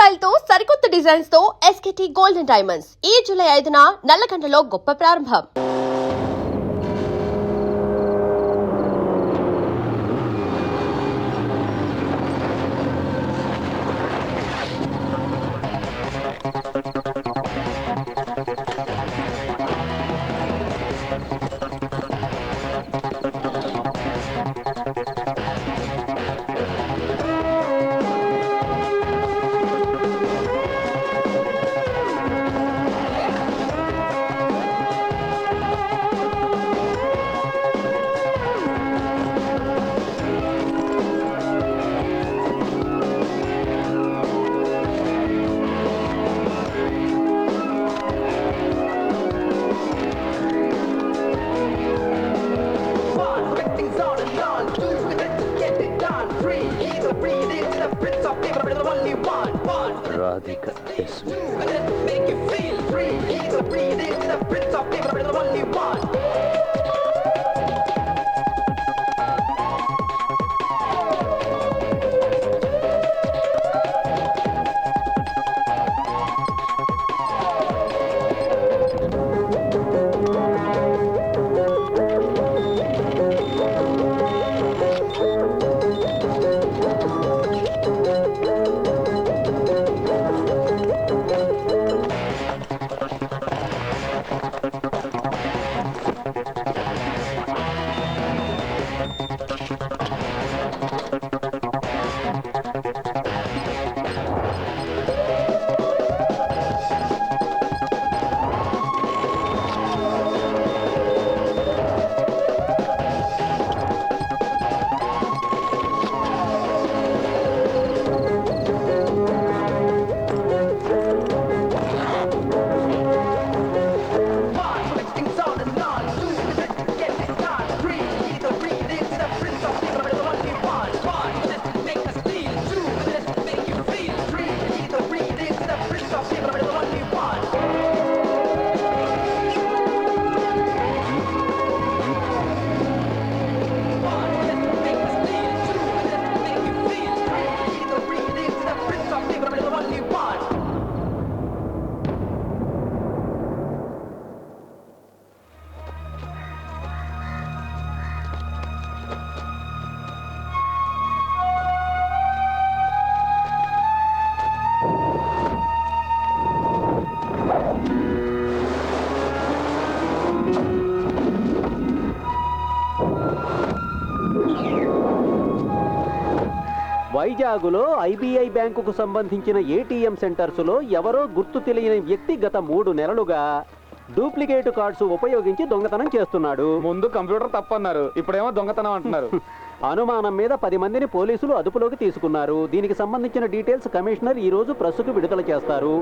Style తో సరికొత్త designs తో ఎస్కేటీ గోల్డెన్ డైమండ్స్ ఈ జూలై 5న నల్లగండలో గొప్ప ప్రారంభం. Radhika SV. Make you feel free. He's a breathing, the prince of people, the only one. వైజాగులో ఐబీఐ బ్యాంకుకు సంబంధించిన ఏటీఎం సెంటర్స్లో ఎవరో గుర్తు తెలియని వ్యక్తి గత 3 నెలలుగా డూప్లికేట్ కార్డ్స్ ఉపయోగించి దొంగతనం చేస్తున్నాడు. ముందు కంప్యూటర్ తప్పన్నారు, ఇప్పుడేమో దొంగతనం అంటున్నారు. అనుమానం మీద 10 మందిని పోలీసులు అదుపులోకి తీసుకున్నారు. దీనికి సంబంధించిన డీటెయిల్స్ కమిషనర్ ఈ రోజు ప్రెస్కు విడుదల చేస్తారు.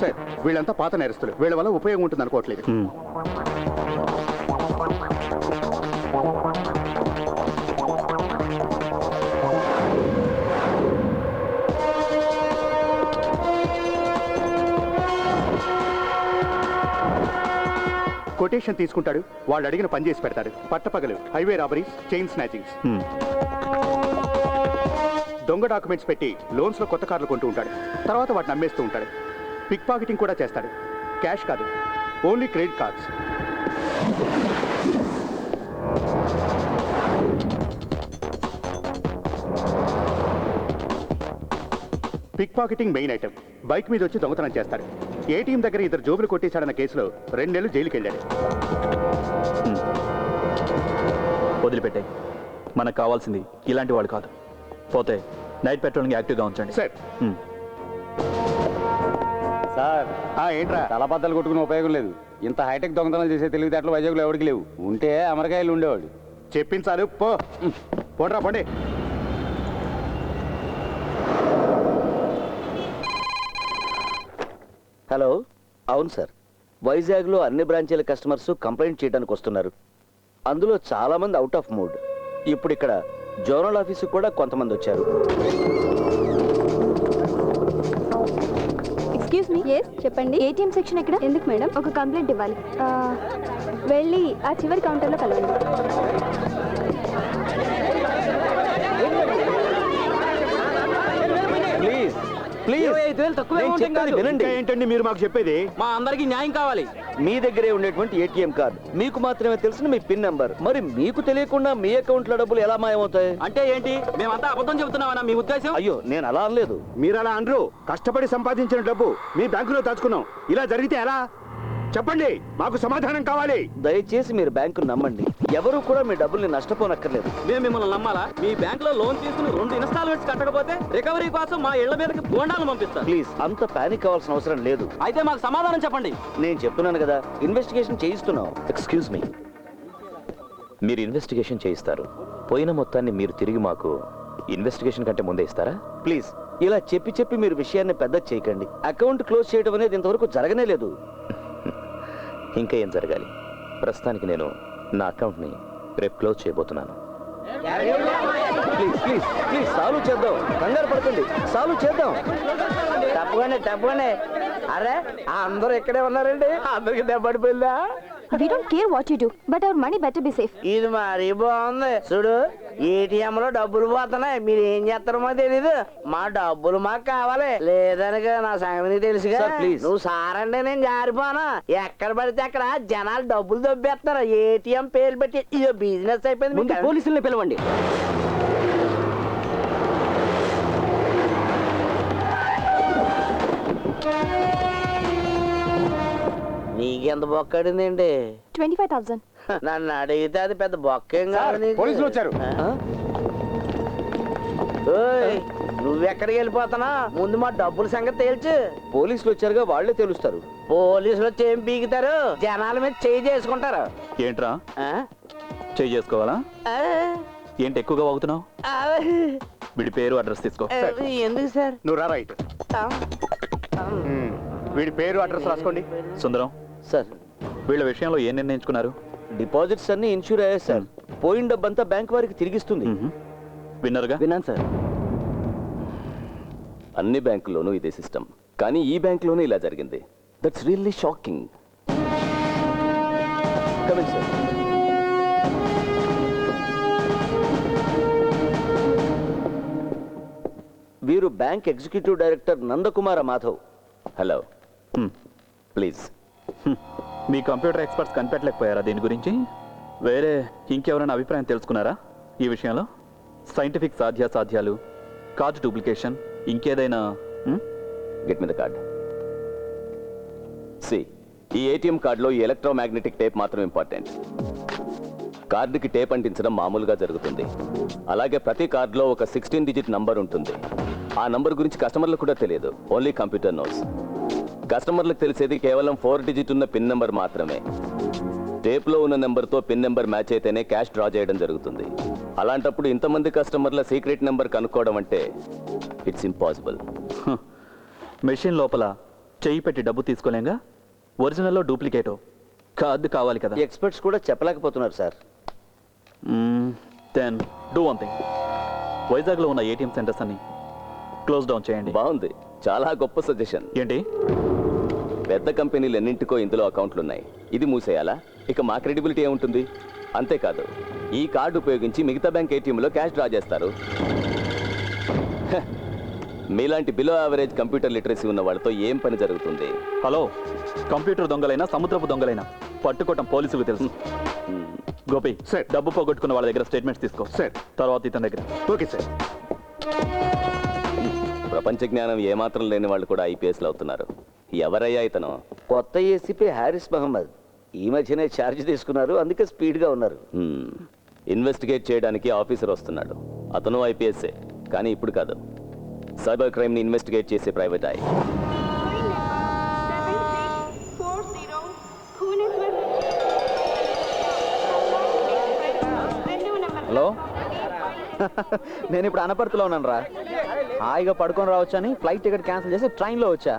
సార్, వీళ్ళంతా పాత నేరస్తులు. వీళ్ళ వల్ల ఉపయోగం ఉంటుంది అనుకోవట్లేదు. కొటేషన్ తీసుకుంటాడు, వాళ్ళు అడిగిన పని చేసి పెడతాడు. పట్టపగలు హైవే రాబరీస్, చైన్ స్నాచింగ్స్. దొంగ డాక్యుమెంట్స్ పెట్టి లోన్స్ లో కొత్త కార్లు కొంటూ ఉంటాడు. తర్వాత వాటిని అమ్మేస్తూ ఉంటాడు. పిక్ పాకెటింగ్ కూడా చేస్తాడు. క్యాష్ కాదు, only credit cards. Pick pocketing main item. Bike మీద వచ్చి దొంగతనం చేస్తాడు. ఏటీఎం దగ్గర 2 జోబులు కొట్టేశాడన్న కేసులో 2 నెలలు జైలుకి వెళ్ళాడు. వదిలిపెట్టాయి. మనకు కావాల్సింది ఇలాంటి వాడు కాదు. పోతే నైట్ పెట్రోలింగ్ యాక్టివ్గా ఉంచండి సార్. సార్, ఏంట్రా? తలబద్దలు కొట్టుకునే ఉపయోగం లేదు. ఇంత హైటెక్ దొంగతనాలు చేసే తెలివితేటలు వైజాగ్లో ఎవరికి లేవు. ఉంటే అమెరికాయలు ఉండేవాడు. చెప్పించాలు పోండ్రా పండి. హలో, అవును సార్. వైజాగ్లో అన్ని బ్రాంచీల కస్టమర్స్ కంప్లైంట్ చేయడానికి వస్తున్నారు. అందులో చాలామంది అవుట్ ఆఫ్ మూడ్. ఇప్పుడు ఇక్కడ జోనల్ ఆఫీసు కూడా కొంతమంది వచ్చారు. ఎక్స్క్యూజ్ మీ, ఎస్ చెప్పండి. ఏటీఎం సెక్షన్ ఎక్కడ? ఎందుకు మేడం? ఒక కంప్లైంట్ ఇవ్వాలి. వెళ్ళి ఆ చివరి కౌంటర్లో కలవండి. ప్లీజ్ ప్లీజ్ వినండి. ఏంటండి మీరు మాకు చెప్పేది? మా అందరికి న్యాయం కావాలి. మీ దగ్గరే ఉండేటువంటి ఏటీఎం కార్డు, మీకు మాత్రమే తెలిసిన మీ పిన్ నంబర్, మరి మీకు తెలియకుండా మీ అకౌంట్ లో డబ్బులు ఎలా మాయమవుతాయి? అంటే ఏంటి? మేమంతా అబద్ధం చెబుతున్నామన్నా మీ ఉద్దేశం? అయ్యో, నేను అలా అనలేదు. మీరు అలా అనరు. కష్టపడి సంపాదించిన డబ్బు మీ బ్యాంకులో దాచుకున్నాం. ఇలా జరిగితే ఎలా? చెప్పండి, మాకు సమాధానం కావాలి. దయచేసి మీరు బ్యాంకును నమ్మండి. ఎవరు కూడా మీ డబ్బుల్ని నష్టపోనక్కర్లేదు. మేము మిమ్మల్ని నమ్మాలా? మీ బ్యాంక్ లో లోన్ తీసుకుని 2 ఇన్స్టాల్మెంట్స్ కట్టకపోతే రికవరీ కోసం మా ఇళ్ల మీదకి బోండాలను పంపిస్తారు. ప్లీజ్, అంత పానిక్ అవ్వాల్సిన అవసరం లేదు. అయితే మాకు సమాధానం చెప్పండి. నేను చెప్తున్నాను కదా, ఇన్వెస్టిగేషన్ చేయిస్తున్నాం. ఎక్స్క్యూజ్ మీ, మీరు ఇన్వెస్టిగేషన్ చేయిస్తారు, పోయిన మొత్తాన్ని మీరు తిరిగి మాకు ఇన్వెస్టిగేషన్ కంటే ముందే ఇస్తారా? ప్లీజ్, ఇలా చెప్పి చెప్పి మీరు విషయాన్ని పెద్ద చేయకండి. అకౌంట్ క్లోజ్ చేయడం అనేది ఇంతవరకు జరగనే లేదు. ఇంకా ఏం జరగాలి? ప్రస్తుతానికి నేను నా అకౌంట్ని రేపు క్లోజ్ చేయబోతున్నాను. ప్లీజ్ ప్లీజ్ ప్లీజ్, సాల్వ్ చేద్దాం. కంగారు పడకండి, సాల్వ్ చేద్దాం. తప్పగానే. అరే, అందరూ ఇక్కడే ఉన్నారండి. అందరికి దెబ్బడిపోయిందా? We don't care what you do, but our money better be safe. ఇది మరీ బాగుంది. చూడు, ఏటీఎం లో డబ్బులు పోతున్నాయి. మీరు ఏం చేస్తారో తెలీదు. మా డబ్బులు మాకు కావాలి. లేదనగా నా సంగతి తెలుసుగా. నువ్వు సారండి, నేను జారిపోనా. ఎక్కడ పడితే అక్కడ జనాలు డబ్బులు దొబ్బేస్తున్నారు. ఏటీఎం పేరు పెట్టి ఇదో బిజినెస్ అయిపోయింది. పోలీసుల్ని పిలవండి. నీకెంత బొక్కడిందండి? 25,000. నన్ను అడిగితే అది పెద్ద బొక్కేం కాదు. పోలీసులు వచ్చారు. ఓయ్, నువ్వెక్కడికి వెళ్ళిపోతానా? ముందు మా డబ్బుల సంగతి తేల్చు. పోలీసులు వచ్చారుగా, వాళ్ళే తెలుస్తారు. పోలీసులు వచ్చి ఏం పీకుతారు? జనాల మీద చేయి చేసుకుంటారు. ఏంట్రా, ఆ? చేయి చేసుకోవాలా? ఆ? ఏంటి ఎక్కువగా వాగుతున్నావు? ఆ? వీడి పేరు, అడ్రస్ తీసుకో. ఎందుకు సార్? నువ్వు రా, రైట్. వీడి పేరు అడ్రస్ రాసుకోండి. సుందరం సార్, వీళ్ళ విషయంలో ఏం నిర్ణయించుకున్నారు? డిపాజిట్స్ అన్ని ఇన్సూర్ అయ్యాయి సార్. పోయిన డబ్బంతా బ్యాంక్ వారికి తిరిగిస్తుంది. విన్నారుగా? విన్నాను సార్. అన్ని బ్యాంకుల్లోనూ ఇదే సిస్టమ్, కానీ ఈ బ్యాంకులోనూ ఇలా జరిగింది. That's really shocking. Coming sir. వీరు bank executive director Nandakumara Madhav. Hello, please. మీ కంప్యూటర్ ఎక్స్పర్ట్స్ కనిపెట్టలేకపోయారా దీని గురించి? వేరే ఇంకెవరైనా అభిప్రాయం తెలుసుకున్నారా ఈ విషయంలో? సైంటిఫిక్ సాధ్యాసాధ్యాలు, కార్డు డూప్లికేషన్, ఇంకేదైనా? Get me the card. See, ఈ ఏటీఎం కార్డులో ఈ ఎలక్ట్రోమాగ్నెటిక్ టేప్ మాత్రం ఇంపార్టెంట్. కార్డుకి టేప్ అంటించడం మామూలుగా జరుగుతుంది. అలాగే ప్రతి కార్డులో ఒక 16 డిజిట్ నంబర్ ఉంటుంది. ఆ నంబర్ గురించి కస్టమర్లకు కూడా తెలియదు, ఓన్లీ కంప్యూటర్ నోస్. కస్టమర్లకు తెలిసేది కేవలం 4 డిజిట్ ఉన్న పిన్ నెంబర్ మాత్రమే. టేప్లో ఉన్న నెంబర్తో పిన్ నెంబర్ మ్యాచ్ అయితేనే క్యాష్ డ్రా చేయడం జరుగుతుంది. అలాంటప్పుడు ఇంతమంది కస్టమర్ల సీక్రెట్ నెంబర్ కనుక్కోవడం అంటే ఇట్స్ ఇంపాసిబుల్. మెషిన్ లోపల చెయ్యి పెట్టి డబ్బు తీసుకోలేంగా, ఒరిజినల్లో డూప్లికేటో కార్డు కావాలి కదా. ఎక్స్పర్ట్స్ కూడా చెప్పలేకపోతున్నారు sir. Then do one thing, వైజాగ్లో ఉన్న ఏటీఎం సెంటర్స్ అన్ని క్లోజ్ డౌన్ చేయండి. బాగుంది, చాలా గొప్ప సజెషన్. ఏంటి? పెద్ద కంపెనీలు ఎన్నింటికో ఇందులో అకౌంట్లు ఉన్నాయి. ఇది మూసేయాలా? ఇక మా క్రెడిబిలిటీ ఏముంటుంది? అంతేకాదు, ఈ కార్డు ఉపయోగించి మిగతా బ్యాంక్ ఏటీఎంలో క్యాష్ డ్రా చేస్తారు. మీలాంటి బిలో యావరేజ్ కంప్యూటర్ లిటరసీ ఉన్న వాళ్ళతో ఏం పని జరుగుతుంది? హలో, కంప్యూటర్ దొంగలైనా సముద్రపు దొంగలైనా పట్టుకోవటం పోలీసులకు తెలుసు. గోపి, సార్. డబ్బు పోగొట్టుకున్న వాళ్ళ దగ్గర స్టేట్మెంట్స్ తీసుకో. సార్. తర్వాత ఇతని దగ్గర. Okay sir. ప్రపంచ జ్ఞానం ఏమాత్రం లేని వాళ్ళు కూడా ఐపీఎస్లు అవుతున్నారు. ఎవరయ్యా ఇతను? కొత్త ఏసీపీ హారిస్ మహమ్మద్. ఈ మధ్యనే ఛార్జ్ తీసుకున్నారు, అందుకే స్పీడ్గా ఉన్నారు. ఇన్వెస్టిగేట్ చేయడానికి ఆఫీసర్ వస్తున్నాడు. అతను ఐపీఎస్ఏ, కానీ ఇప్పుడు కాదు. సైబర్ క్రైమ్ని ఇన్వెస్టిగేట్ చేసే ప్రైవేట్ ఐ. హలో, నేను ఇప్పుడు అనపర్తిలో ఉన్నాను రా. హాయిగా పడుకొని రావచ్చు అని ఫ్లైట్ టికెట్ క్యాన్సిల్ చేసి ట్రైన్లో వచ్చా.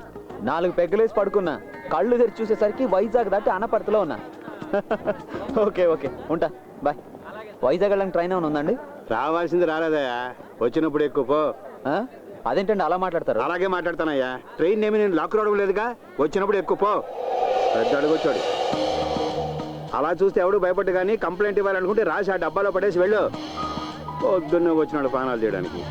4 పెగ్గలేసి పడుకున్నా. కళ్ళు తెరిచి చూసేసరికి వైజాగ్ దాటి అనపర్తిలో ఉన్నా. ఓకే ఓకే, ఉంటా, బాయ్. వైజాగ్ వెళ్ళడానికి ట్రైన్ ఏమైనా ఉందండి? రావాల్సింది రాలేదయా, వచ్చినప్పుడు ఎక్కువ. అదేంటండి అలా మాట్లాడతారు? అలాగే మాట్లాడతానయ్యా. ట్రైన్ ఏమి నేను లాక్ రావడం లేదుగా, వచ్చినప్పుడు ఎక్కుపో. పెద్ద అడుగొచ్చాడు. అలా చూస్తే ఎవడు భయపడ్డు, కానీ కంప్లైంట్ ఇవ్వాలనుకుంటే రాసి ఆ డబ్బాలో పడేసి వెళ్ళు. పొద్దున్నే వచ్చినాడు పానాలు చేయడానికి.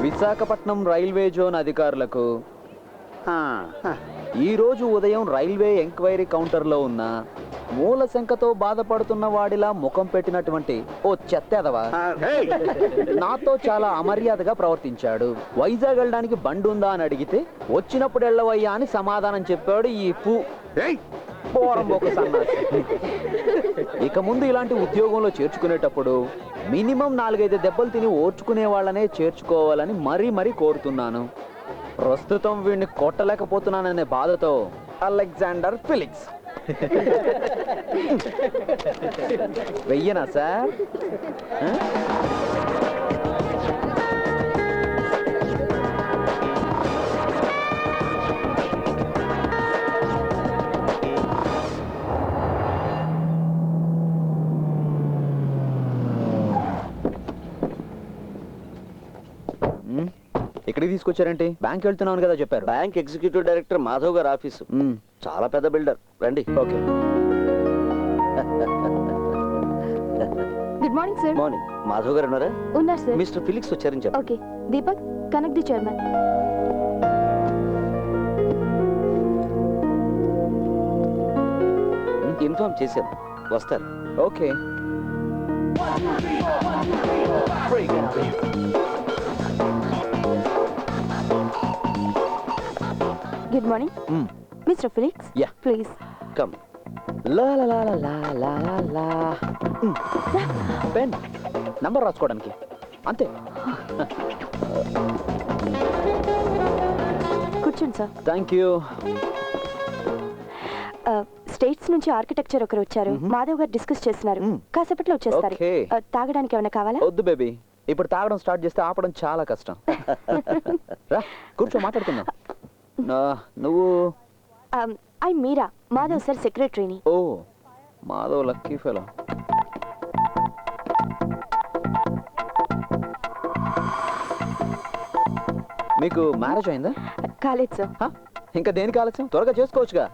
విశాఖపట్నం రైల్వే జోన్ అధికారులకు ఈ రోజు ఉదయం రైల్వే ఎంక్వైరీ కౌంటర్లో ఉన్న మూల శంకతో బాధపడుతున్న వాడిలా ముఖం పెట్టినటువంటి ఓ చెత్తెదవా నాతో చాలా అమర్యాదగా ప్రవర్తించాడు. వైజాగ్ వెళ్ళడానికి బండి ఉందా అని అడిగితే వచ్చినప్పుడు వెళ్ళవయ్యా అని సమాధానం చెప్పాడు ఈ సన్నాసి. ఇక ముందు ఇలాంటి ఉద్యోగంలో చేర్చుకునేటప్పుడు మినిమం 4-5 దెబ్బలు తిని ఓర్చుకునే వాళ్ళనే చేర్చుకోవాలని మరీ కోరుతున్నాను. ప్రస్తుతం వీడిని కొట్టలేకపోతున్నాననే బాధతో అలెగ్జాండర్ ఫిలిక్స్. వెయ్యనా సార్? ఇక్కడికి తీసుకొచ్చారంటే? బ్యాంక్ వెళ్తున్నాను కదా చెప్పారు. బ్యాంక్ ఎగ్జిక్యూటివ్ డైరెక్టర్ మాధవ్ గారి ఆఫీసు. చాలా పెద్ద బిల్డర్. రండి. Okay. Good morning sir. Morning. Madhav గారు ఉన్నారా? ఉన్నారు సార్. మిస్టర్ ఫిలిక్స్ వచ్చారని చెప్పండి. Okay. Deepak, connect the chairman. Inform చేశాను, వస్తారు. Okay. Good morning mister Felix. Yeah, please come. లా లా లా లా లా లా లా. పెన్ నంబర్ రాసుకోవడానికి అంతే. కూర్చోండి సార్. Thank you. స్టేట్స్ నుంచి ఆర్కిటెక్చర్ ఒకరు వచ్చారు. మాధవ్ గారు డిస్కస్ చేస్తున్నారు. కాసేపట్లో వచ్చేస్తారు. Okay. తాగడానికి ఏమైనా కావాలా? వద్దు బేబీ, ఇప్పుడు తాగడం స్టార్ట్ చేస్తే ఆపడం చాలా కష్టం. రా కూర్చో, మాట్లాడుకుందాం. నువ్వు? ఐ మీరా, మాధవ్ సార్ సెక్రటరీని. ఓ, మాధవ్ లక్కీ ఫెలో. మీకు మ్యారేజ్ అయిందా? కాలేదు సార్. ఇంకా దేనికి ఆలస్యం? త్వరగా చేసుకోవచ్చుగా.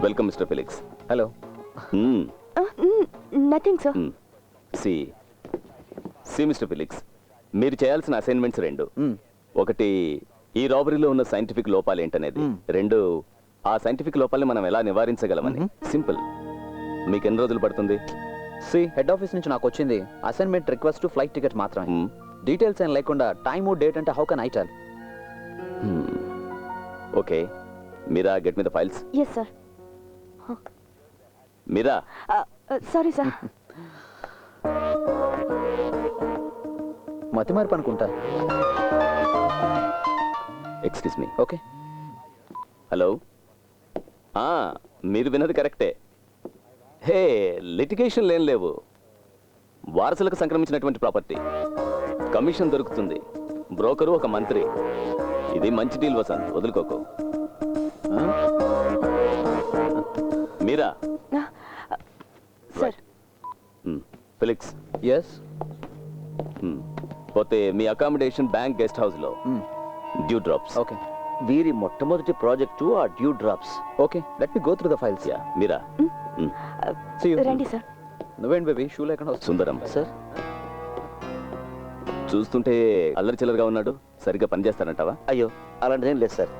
Welcome mister Felix. Hello. Nothing sir. See mister Felix, మీరు చేయాల్సిన అసైన్మెంట్స్ 2. ఒకటి, ఈ రాబరీలో ఉన్న సైంటిఫిక్ లోపాలు ఏంటనేది. 2, ఆ సైంటిఫిక్ లోపాలని మనం ఎలా నివారించగలమని. సింపుల్. మీకు ఎన్ని రోజులు పడుతుంది? హెడ్ ఆఫీస్ నుంచి నాకు వచ్చింది అసైన్మెంట్ రిక్వెస్ట్, ఫ్లైట్ టికెట్ మాత్రమే. డీటెయిల్స్ ఏం లేకుండా టైము డేట్ అంటే how can I tell? Okay. Meera, get me the files. Yes sir. Meera. Sorry sir. మతి మార్పు అనుకుంటా. Excuse me. ఓకే. హలో. మీరు విన్నది కరెక్టే. హే, లిటిగేషన్ ఏం లేవు. వారసులకు సంక్రమించినటువంటి ప్రాపర్టీ. కమిషన్ దొరుకుతుంది. బ్రోకరు ఒక మంత్రి. ఇది మంచి డీల్ వసంత్, వదులుకోకు. మీరా. సార్. ఫిలిక్స్. ఎస్. పోతే మీ అకామిడేషన్ బ్యాంక్ గెస్ట్ హౌస్ లో డ్యూ డ్రాప్స్. ఓకే. వీరి మొట్టమొదటి ప్రాజెక్టు ఆ dew drops. Okay, let me go through the files. Yeah, Meera. రండి సార్. నువ్వేంటి బేబీ, షూ లేకుండా వస్తుంది. సుందరం సార్, చూస్తుంటే అల్లరి చిల్లరగా ఉన్నాడు. సరిగ్గా పనిచేస్తానంటావా? అయ్యో అలాంటిదేం లేదు సార్.